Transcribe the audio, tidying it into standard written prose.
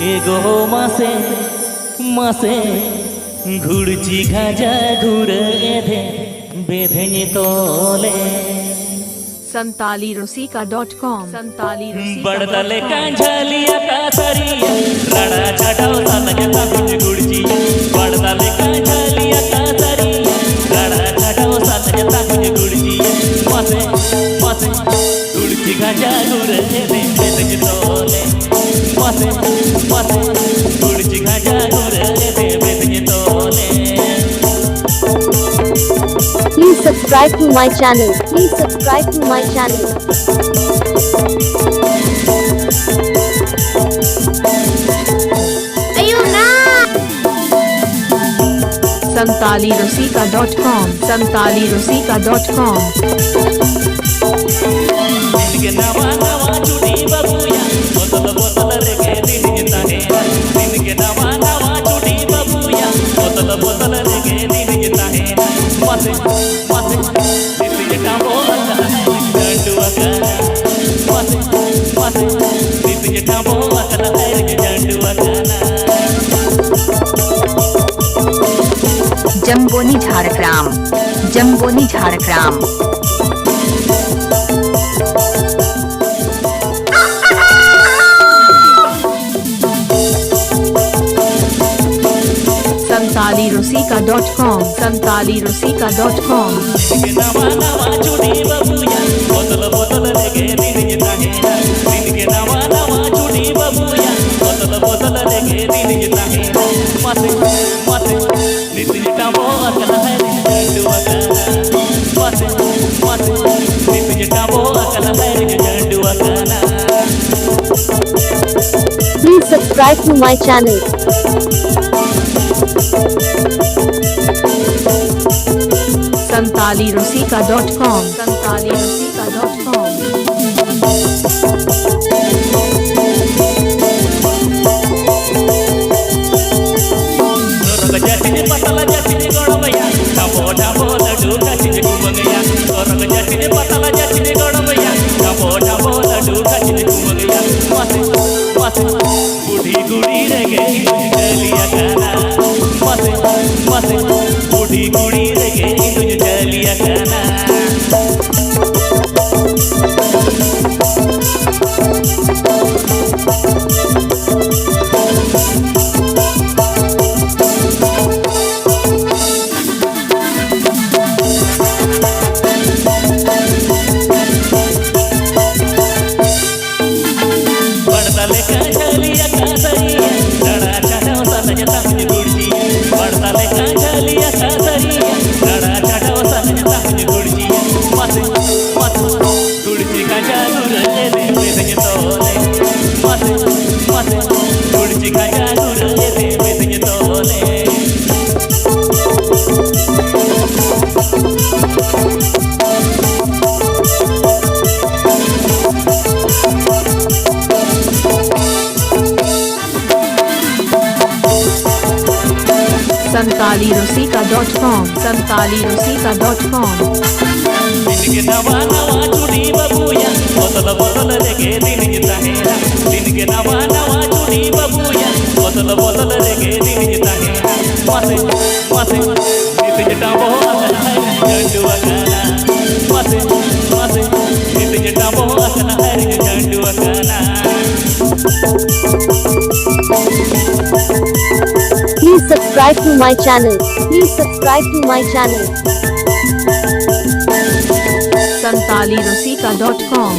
एगो मासे मासे घुड़ची घाजा घुरे एधे बेधे तोले santalirosika.com बड़दले कांझलिया का सरिया रड़ा चढ़ाओ सालजता कुछ गुड़ची बड़दले कांझलिया का सरिया रड़ा चढ़ाओ सालजता कुछ गुड़ची मासे मासे गुड़ची घाजा घुरे एधे बेधे तोले मासे मासे गुड़ची घाजा घुरे एधे बेधे तोले। Please subscribe to my channel. Please subscribe to my channel. santalirosika.com इनके नवा नवा चुटी बबुया बोतल बोतल रेगे दिन जिता है इनके नवा नवा चुटी बबुया बोतल बोतल रेगे दिन जिता है मासे मासे दिल का बोला जंडुआ का मासे मासे दिल का बोला जंडुआ का जम्बोनी झारग्राम जम्बोनी झारग्राम santalirosika.com इनके नवा नवा चुटी बबुया बोतल बोतल रेगे दिन जिता है इनके नवा नवा चुटी बबुया बोतल बोतल रेगे दिन जिता है मासे मासे नित्य जटा बोला है जंडुआ का मासे मासे नित्य जटा बोला है जंडुआ का। Please subscribe to my channel. santalirosika.com रंग जातिने पतला जातिने गड़मैया ढाबो ढाबो लड्डू खाचिने घुमंगैया रंग जातिने पतला जातिने गड़मैया ढाबो ढाबो लड्डू खाचिने घुमंगैया मासे मासे बूढ़ी गुड़ी रह गई तुझे चलिया खाना मासे मासे बूढ़ी गुड़ी रह गई तुझे चलिया खाना। बड़दले कांझलिया का सरिया रड़ा चढ़ाओ सालजता कुछ गुड़ची बड़दले कांझलिया का सरिया रड़ा चढ़ाओ सालजता कुछ गुड़ची मासे मासे गुड़ची घाजा घुरे दे बेधे तोले मासे मासे गुड़ची घाजा घुरे दे बेधे तोले। santalirosika.com इनके नवा नवा चुटी बबुया बोतल बोतल रेगे दिन जिता है इनके नवा नवा चुटी बबुया बोतल बोतल रेगे दिन जिता है मासे मासे नित्य जटा बोला है जंडुआ का मासे मासे नित्य जटा बोला है जंडुआ का। Please subscribe to my channel. Please subscribe to my channel. santalirosika.com